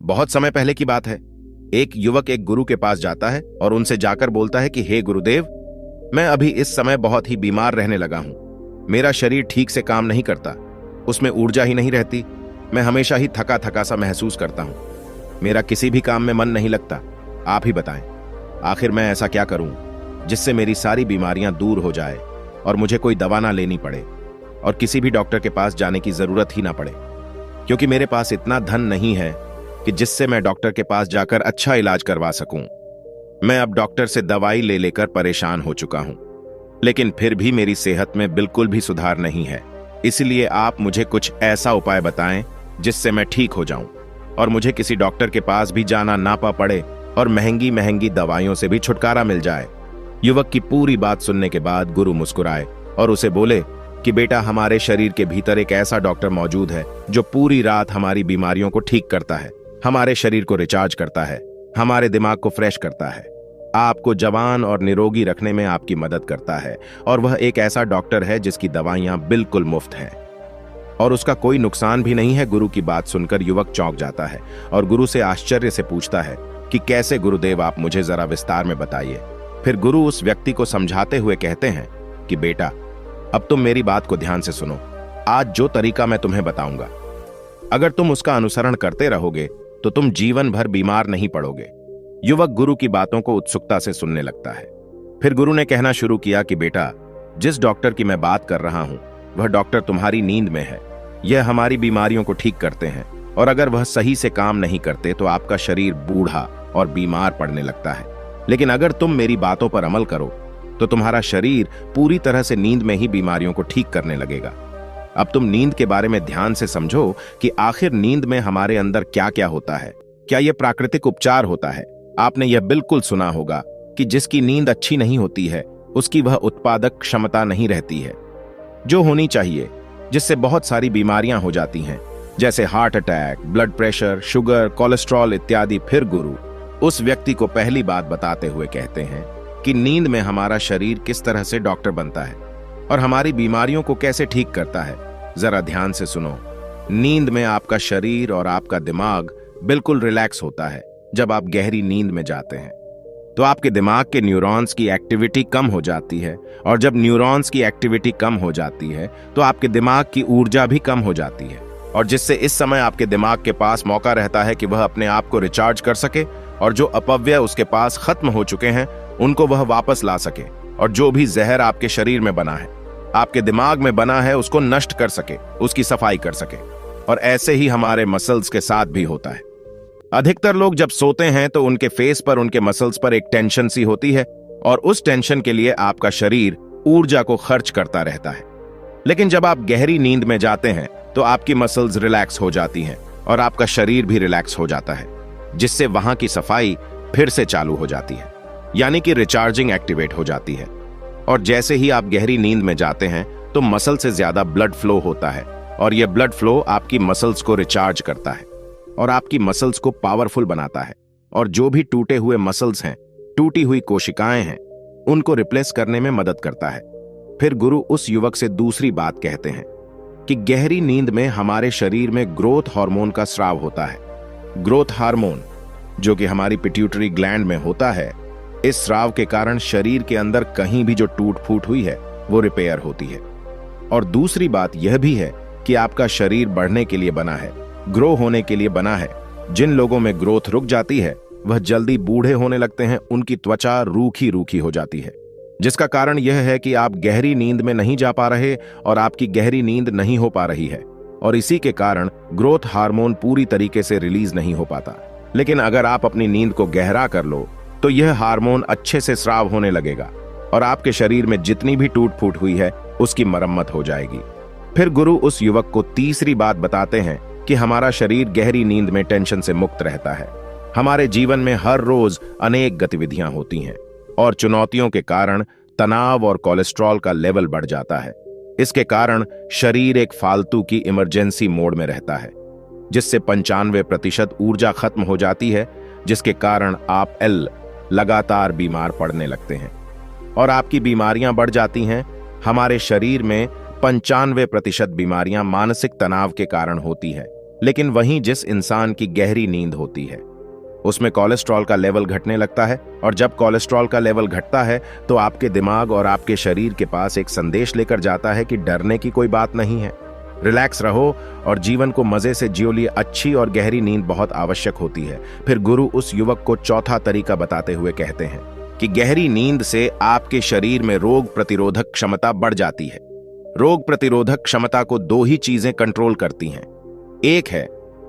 बहुत समय पहले की बात है। एक युवक एक गुरु के पास जाता है और उनसे जाकर बोलता है कि हे गुरुदेव, मैं अभी इस समय बहुत ही बीमार रहने लगा हूं। मेरा शरीर ठीक से काम नहीं करता, उसमें ऊर्जा ही नहीं रहती। मैं हमेशा ही थका थका सा महसूस करता हूं। मेरा किसी भी काम में मन नहीं लगता। आप ही बताएं, आखिर मैं ऐसा क्या करूं जिससे मेरी सारी बीमारियां दूर हो जाए और मुझे कोई दवा ना लेनी पड़े और किसी भी डॉक्टर के पास जाने की जरूरत ही ना पड़े, क्योंकि मेरे पास इतना धन नहीं है कि जिससे मैं डॉक्टर के पास जाकर अच्छा इलाज करवा सकूं। मैं अब डॉक्टर से दवाई ले लेकर परेशान हो चुका हूं, लेकिन फिर भी मेरी सेहत में बिल्कुल भी सुधार नहीं है। इसलिए आप मुझे कुछ ऐसा उपाय बताएं जिससे मैं ठीक हो जाऊं और मुझे किसी डॉक्टर के पास भी जाना ना पड़े और महंगी महंगी दवाइयों से भी छुटकारा मिल जाए। युवक की पूरी बात सुनने के बाद गुरु मुस्कुराए और उसे बोले कि बेटा, हमारे शरीर के भीतर एक ऐसा डॉक्टर मौजूद है जो पूरी रात हमारी बीमारियों को ठीक करता है, हमारे शरीर को रिचार्ज करता है, हमारे दिमाग को फ्रेश करता है, आपको जवान और निरोगी रखने में आपकी मदद करता है। और वह एक ऐसा डॉक्टर है जिसकी दवाइयां बिल्कुल मुफ्त हैं और उसका कोई नुकसान भी नहीं है। गुरु की बात सुनकर युवक चौंक जाता है और गुरु से आश्चर्य से पूछता है कि कैसे गुरुदेव, आप मुझे जरा विस्तार में बताइए। फिर गुरु उस व्यक्ति को समझाते हुए कहते हैं कि बेटा, अब तुम मेरी बात को ध्यान से सुनो। आज जो तरीका मैं तुम्हें बताऊंगा, अगर तुम उसका अनुसरण करते रहोगे तो तुम जीवन भर बीमार नहीं पड़ोगे। युवक गुरु की बातों को उत्सुकता से सुनने लगता है। फिर गुरु ने कहना शुरू किया कि बेटा, जिस डॉक्टर की मैं बात कर रहा हूं वह डॉक्टर तुम्हारी नींद में है। यह हमारी बीमारियों को ठीक करते हैं और अगर वह सही से काम नहीं करते तो आपका शरीर बूढ़ा और बीमार पड़ने लगता है। लेकिन अगर तुम मेरी बातों पर अमल करो तो तुम्हारा शरीर पूरी तरह से नींद में ही बीमारियों को ठीक करने लगेगा। अब तुम नींद के बारे में ध्यान से समझो कि आखिर नींद में हमारे अंदर क्या क्या होता है। क्या यह प्राकृतिक उपचार होता है? आपने यह बिल्कुल सुना होगा कि जिसकी नींद अच्छी नहीं होती है उसकी वह उत्पादक क्षमता नहीं रहती है जो होनी चाहिए, जिससे बहुत सारी बीमारियां हो जाती हैं, जैसे heart attack, blood pressure, sugar, cholesterol इत्यादि। फिर गुरु उस व्यक्ति को पहली बात बताते हुए कहते हैं कि नींद में हमारा शरीर किस तरह से डॉक्टर बनता है और हमारी बीमारियों को कैसे ठीक करता है। जरा ध्यान से सुनो। नींद में आपका शरीर और आपका दिमाग बिल्कुल रिलैक्स होता है। जब आप गहरी नींद में जाते हैं तो आपके दिमाग के न्यूरॉन्स की एक्टिविटी कम हो जाती है और जब न्यूरॉन्स की एक्टिविटी कम हो जाती है तो आपके दिमाग की ऊर्जा भी कम हो जाती है, और जिससे इस समय आपके दिमाग के पास मौका रहता है कि वह अपने आप को रिचार्ज कर सके और जो अपव्यय उसके पास खत्म हो चुके हैं उनको वह वापस ला सके, और जो भी जहर आपके शरीर में बना है, आपके दिमाग में बना है, उसको नष्ट कर सके, उसकी सफाई कर सके। और ऐसे ही हमारे मसल्स के साथ भी होता है। अधिकतर लोग जब सोते हैं तो उनके फेस पर, उनके मसल्स पर एक टेंशन सी होती है और उस टेंशन के लिए आपका शरीर ऊर्जा को खर्च करता रहता है। लेकिन जब आप गहरी नींद में जाते हैं तो आपकी मसल्स रिलैक्स हो जाती हैं और आपका शरीर भी रिलैक्स हो जाता है, जिससे वहां की सफाई फिर से चालू हो जाती है, यानी कि रिचार्जिंग एक्टिवेट हो जाती है। और जैसे ही आप गहरी नींद में जाते हैं तो मसल से ज्यादा ब्लड फ्लो होता है और यह ब्लड फ्लो आपकी मसल्स को रिचार्ज करता है और आपकी मसल्स को पावरफुल बनाता है, और जो भी टूटे हुए मसल्स हैं, टूटी हुई कोशिकाएं हैं, उनको रिप्लेस करने में मदद करता है। फिर गुरु उस युवक से दूसरी बात कहते हैं कि गहरी नींद में हमारे शरीर में ग्रोथ हार्मोन का स्राव होता है। ग्रोथ हार्मोन जो कि हमारी पिट्यूटरी ग्लैंड में होता है, इस स्राव के कारण शरीर के अंदर कहीं भी जो टूट फूट हुई है वो रिपेयर होती है। और दूसरी बात यह भी है कि आपका शरीर बढ़ने के लिए बना है, ग्रो होने के लिए बना है। जिन लोगों में ग्रोथ रुक जाती है वह जल्दी बूढ़े होने लगते हैं, उनकी त्वचा रूखी रूखी हो जाती है, जिसका कारण यह है कि आप गहरी नींद में नहीं जा पा रहे और आपकी गहरी नींद नहीं हो पा रही है, और इसी के कारण ग्रोथ हार्मोन पूरी तरीके से रिलीज नहीं हो पाता। लेकिन अगर आप अपनी नींद को गहरा कर लो तो यह हार्मोन अच्छे से स्राव होने लगेगा और आपके शरीर में जितनी भी टूट फूट हुई है उसकी मरम्मत हो जाएगी। फिर गुरु उस युवक को तीसरी बात बताते हैं कि हमारा शरीर गहरी नींद में टेंशन से मुक्त रहता है। हमारे जीवन में हर रोज अनेक गतिविधियां होती हैं और चुनौतियों के कारण तनाव और कोलेस्ट्रॉल का लेवल बढ़ जाता है। इसके कारण शरीर एक फालतू की इमरजेंसी मोड में रहता है, जिससे 95% ऊर्जा खत्म हो जाती है, जिसके कारण आप लगातार बीमार पड़ने लगते हैं और आपकी बीमारियां बढ़ जाती हैं। हमारे शरीर में 95% बीमारियां मानसिक तनाव के कारण होती है लेकिन वहीं जिस इंसान की गहरी नींद होती है उसमें कोलेस्ट्रॉल का लेवल घटने लगता है, और जब कोलेस्ट्रॉल का लेवल घटता है तो आपके दिमाग और आपके शरीर के पास एक संदेश लेकर जाता है कि डरने की कोई बात नहीं है, रिलैक्स रहो और जीवन को मजे से जियो। लिए अच्छी और गहरी नींद बहुत आवश्यक होती है। फिर गुरु उस युवक को चौथा तरीका बताते हुए कहते हैं कि गहरी नींद से आपके शरीर में रोग प्रतिरोधक क्षमता बढ़ जाती है। रोग प्रतिरोधक क्षमता को दो ही चीजें कंट्रोल करती हैं, एक है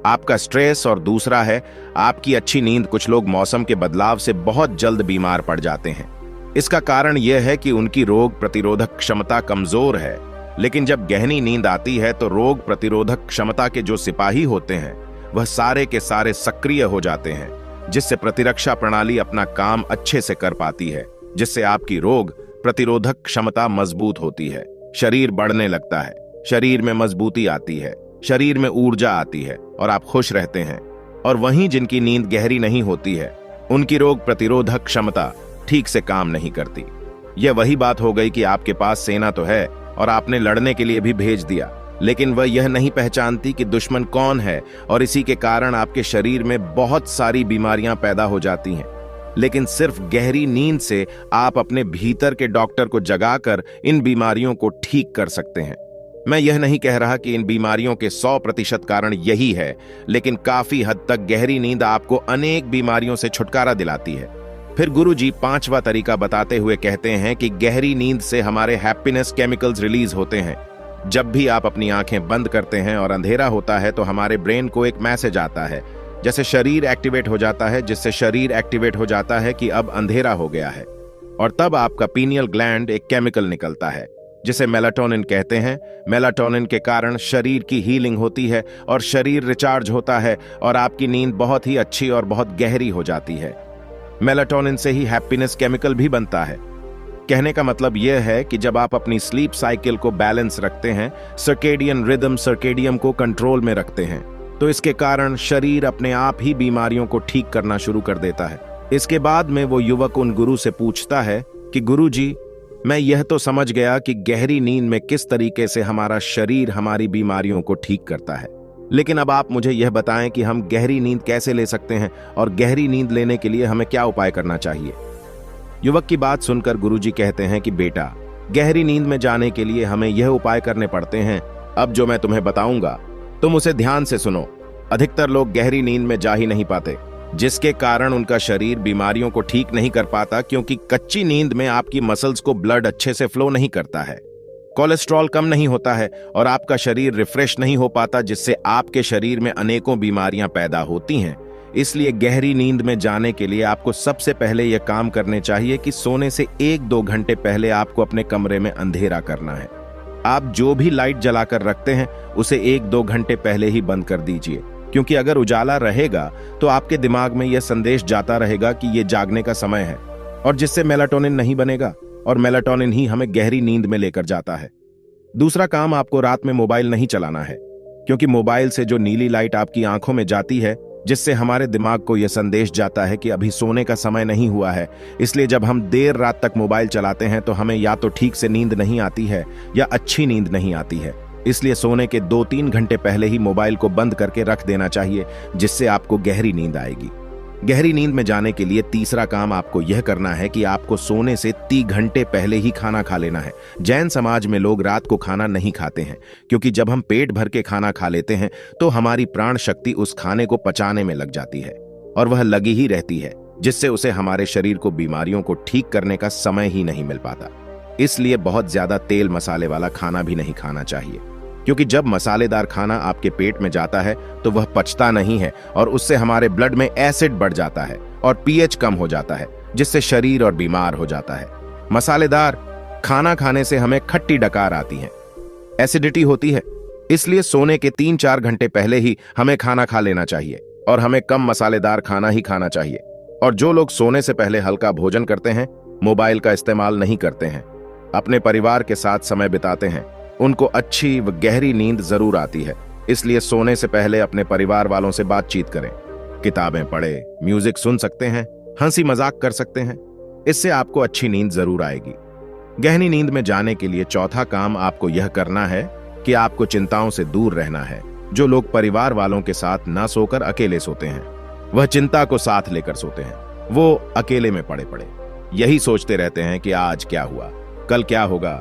आपका स्ट्रेस और दूसरा है आपकी अच्छी नींद। कुछ लोग मौसम के बदलाव से बहुत जल्द बीमार पड़ जाते हैं। इसका कारण यह है कि उनकी रोग प्रतिरोधक क्षमता कमजोर है, लेकिन जब गहरी नींद आती है तो रोग प्रतिरोधक क्षमता के जो सिपाही होते हैं वह सारे के सारे सक्रिय हो जाते हैं, जिससे प्रतिरक्षा प्रणाली अपना काम अच्छे से कर पाती है, जिससे आपकी रोग प्रतिरोधक क्षमता मजबूत होती है, शरीर बढ़ने लगता है, शरीर में मजबूती आती है, शरीर में ऊर्जा आती है और आप खुश रहते हैं। और वहीं जिनकी नींद गहरी नहीं होती है उनकी रोग प्रतिरोधक क्षमता ठीक से काम नहीं करती। यह वही बात हो गई कि आपके पास सेना तो है और आपने लड़ने के लिए भी भेज दिया, लेकिन वह यह नहीं पहचानती कि दुश्मन कौन है, और इसी के कारण आपके शरीर में बहुत सारी बीमारियां पैदा हो जाती हैं। लेकिन सिर्फ गहरी नींद से आप अपने भीतर के डॉक्टर को जगाकर इन बीमारियों को ठीक कर सकते हैं। मैं यह नहीं कह रहा कि इन बीमारियों के 100% कारण यही है, लेकिन काफी हद तक गहरी नींद आपको अनेक बीमारियों से छुटकारा दिलाती है। फिर गुरुजी पांचवा तरीका बताते हुए कहते हैं कि गहरी नींद से हमारे हैप्पीनेस केमिकल्स रिलीज होते हैं। जब भी आप अपनी आंखें बंद करते हैं और अंधेरा होता है तो हमारे ब्रेन को एक मैसेज आता है, जैसे शरीर एक्टिवेट हो जाता है, जिससे शरीर एक्टिवेट हो जाता है कि अब अंधेरा हो गया है, और तब आपका पीनियल ग्लैंड एक केमिकल निकलता है जिसे मेलाटोनिन कहते हैं। मेलाटोनिन के कारण शरीर की हीलिंग होती है और शरीर रिचार्ज होता है और आपकी नींद बहुत ही अच्छी और बहुत गहरी हो जाती है। मेलाटोनिन से ही हैप्पीनेस केमिकल भी बनता है। कहने का मतलब यह है कि जब आप अपनी स्लीप साइकिल को बैलेंस रखते हैं, सर्केडियन रिदम सर्केडियम को कंट्रोल में रखते हैं, तो इसके कारण शरीर अपने आप ही बीमारियों को ठीक करना शुरू कर देता है। इसके बाद में वो युवक उन गुरु से पूछता है कि गुरुजी, मैं यह तो समझ गया कि गहरी नींद में किस तरीके से हमारा शरीर हमारी बीमारियों को ठीक करता है, लेकिन अब आप मुझे यह बताएं कि हम गहरी नींद कैसे ले सकते हैं और गहरी नींद लेने के लिए हमें क्या उपाय करना चाहिए। युवक की बात सुनकर गुरुजी कहते हैं कि बेटा, गहरी नींद में जाने के लिए हमें यह उपाय करने पड़ते हैं। अब जो मैं तुम्हें बताऊंगा तुम उसे ध्यान से सुनो। अधिकतर लोग गहरी नींद में जा ही नहीं पाते, जिसके कारण उनका शरीर बीमारियों को ठीक नहीं कर पाता, क्योंकि कच्ची नींद में आपकी मसल्स को ब्लड अच्छे से फ्लो नहीं करता है, कोलेस्ट्रॉल कम नहीं होता है और आपका शरीर रिफ्रेश नहीं हो पाता, जिससे आपके शरीर में अनेकों बीमारियां पैदा होती हैं। इसलिए गहरी नींद में जाने के लिए आपको सबसे पहले यह काम करने चाहिए कि सोने से 1-2 घंटे पहले आपको अपने कमरे में अंधेरा करना है। आप जो भी लाइट जलाकर रखते हैं उसे 1-2 घंटे पहले ही बंद कर दीजिए, क्योंकि अगर उजाला रहेगा तो आपके दिमाग में यह संदेश जाता रहेगा कि यह जागने का समय है, और जिससे मेलाटोनिन नहीं बनेगा, और मेलाटोनिन ही हमें गहरी नींद में लेकर जाता है। दूसरा काम, आपको रात में मोबाइल नहीं चलाना है, क्योंकि मोबाइल से जो नीली लाइट आपकी आंखों में जाती है, जिससे हमारे दिमाग को यह संदेश जाता है कि अभी सोने का समय नहीं हुआ है। इसलिए जब हम देर रात तक मोबाइल चलाते हैं तो हमें या तो ठीक से नींद नहीं आती है या अच्छी नींद नहीं आती है। इसलिए सोने के 2-3 घंटे पहले ही मोबाइल को बंद करके रख देना चाहिए, जिससे आपको गहरी नींद आएगी। गहरी नींद में जाने के लिए तीसरा काम आपको यह करना है कि आपको सोने से 3 घंटे पहले ही खाना खा लेना है। जैन समाज में लोग रात को खाना नहीं खाते हैं, क्योंकि जब हम पेट भर के खाना खा लेते हैं तो हमारी प्राण शक्ति उस खाने को पचाने में लग जाती है, और वह लगी ही रहती है, जिससे उसे हमारे शरीर को बीमारियों को ठीक करने का समय ही नहीं मिल पाता। इसलिए बहुत ज्यादा तेल मसाले वाला खाना भी नहीं खाना चाहिए, क्योंकि जब मसालेदार खाना आपके पेट में जाता है तो वह पचता नहीं है, और उससे हमारे ब्लड में एसिड बढ़ जाता है और पीएच कम हो जाता है, जिससे शरीर और बीमार हो जाता है। मसालेदार खाना खाने से हमें खट्टी डकार आती है, एसिडिटी होती है। इसलिए सोने के 3-4 घंटे पहले ही हमें खाना खा लेना चाहिए, और हमें कम मसालेदार खाना ही खाना चाहिए। और जो लोग सोने से पहले हल्का भोजन करते हैं, मोबाइल का इस्तेमाल नहीं करते हैं, अपने परिवार के साथ समय बिताते हैं, उनको अच्छी व गहरी नींद जरूर आती है। इसलिए सोने से पहले अपने परिवार वालों से बातचीत करें, किताबें पढ़े, म्यूजिक सुन सकते हैं, हंसी मजाक कर सकते हैं। इससे आपको अच्छी नींद जरूर आएगी। गहरी नींद में जाने के लिए चौथा काम आपको यह करना है कि आपको चिंताओं से दूर रहना है। जो लोग परिवार वालों के साथ ना सोकर अकेले सोते हैं, वह चिंता को साथ लेकर सोते हैं। वो अकेले में पड़े पड़े यही सोचते रहते हैं कि आज क्या हुआ, कल क्या होगा,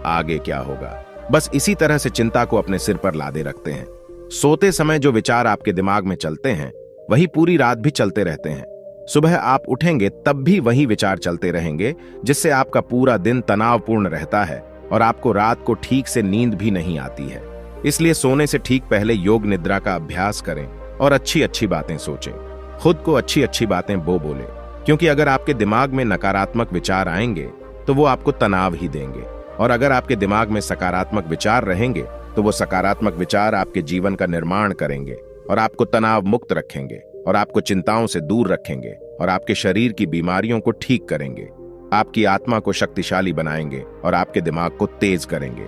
आगे क्या होगा। बस इसी तरह से चिंता को अपने सिर पर लादे रखते हैं। सोते समय जो विचार आपके दिमाग में चलते हैं वही पूरी रात भी चलते रहते हैं। सुबह आप उठेंगे तब भी वही विचार चलते रहेंगे, जिससे आपका पूरा दिन तनावपूर्ण रहता है और आपको रात को ठीक से नींद भी नहीं आती है। इसलिए सोने से ठीक पहले योग निद्रा का अभ्यास करें और अच्छी अच्छी बातें सोचें। खुद को अच्छी अच्छी बातें बोले, क्योंकि अगर आपके दिमाग में नकारात्मक विचार आएंगे तो वो आपको तनाव ही देंगे, और अगर आपके दिमाग में सकारात्मक विचार रहेंगे तो वो सकारात्मक विचार आपके जीवन का निर्माण करेंगे और आपको तनाव मुक्त रखेंगे और आपको चिंताओं से दूर रखेंगे और आपके शरीर की बीमारियों को ठीक करेंगे, आपकी आत्मा को शक्तिशाली बनाएंगे और आपके दिमाग को तेज करेंगे।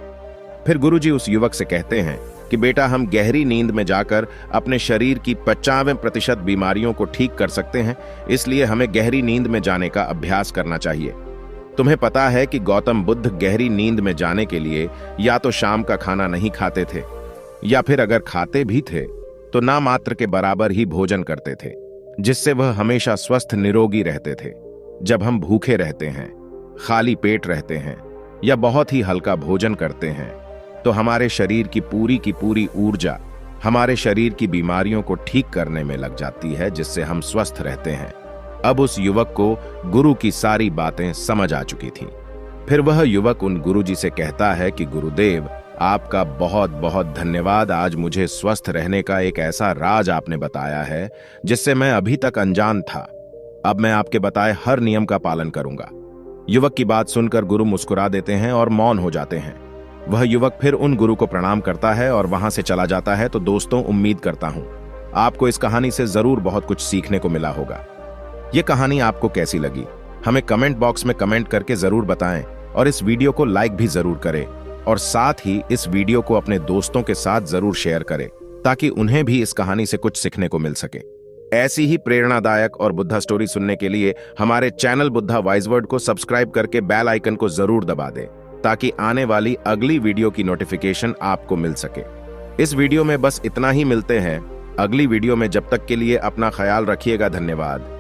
फिर गुरुजी उस युवक से कहते हैं कि बेटा, हम गहरी नींद में जाकर अपने शरीर की 95% बीमारियों को ठीक कर सकते हैं, इसलिए हमें गहरी नींद में जाने का अभ्यास करना चाहिए। तुम्हें पता है कि गौतम बुद्ध गहरी नींद में जाने के लिए या तो शाम का खाना नहीं खाते थे, या फिर अगर खाते भी थे तो ना मात्र के बराबर ही भोजन करते थे, जिससे वह हमेशा स्वस्थ निरोगी रहते थे। जब हम भूखे रहते हैं, खाली पेट रहते हैं या बहुत ही हल्का भोजन करते हैं तो हमारे शरीर की पूरी ऊर्जा हमारे शरीर की बीमारियों को ठीक करने में लग जाती है, जिससे हम स्वस्थ रहते हैं। अब उस युवक को गुरु की सारी बातें समझ आ चुकी थीं। फिर वह युवक उन गुरुजी से कहता है कि गुरुदेव, आपका बहुत बहुत धन्यवाद। आज मुझे स्वस्थ रहने का एक ऐसा राज आपने बताया है जिससे मैं अभी तक अनजान था। अब मैं आपके बताए हर नियम का पालन करूंगा। युवक की बात सुनकर गुरु मुस्कुरा देते हैं और मौन हो जाते हैं। वह युवक फिर उन गुरु को प्रणाम करता है और वहां से चला जाता है। तो दोस्तों, उम्मीद करता हूं आपको इस कहानी से जरूर बहुत कुछ सीखने को मिला होगा। ये कहानी आपको कैसी लगी हमें कमेंट बॉक्स में कमेंट करके जरूर बताएं, और इस वीडियो को लाइक भी जरूर करें, और साथ ही इस वीडियो को अपने दोस्तों के साथ जरूर शेयर करें ताकि उन्हें भी इस कहानी से कुछ सीखने को मिल सके। ऐसी ही प्रेरणादायक और बुद्धा स्टोरी सुनने के लिए हमारे चैनल बुद्धा वाइज वर्ड को सब्सक्राइब करके बेल आइकन को जरूर दबा दें ताकि आने वाली अगली वीडियो की नोटिफिकेशन आपको मिल सके। इस वीडियो में बस इतना ही। मिलते हैं अगली वीडियो में। जब तक के लिए अपना ख्याल रखिएगा। धन्यवाद।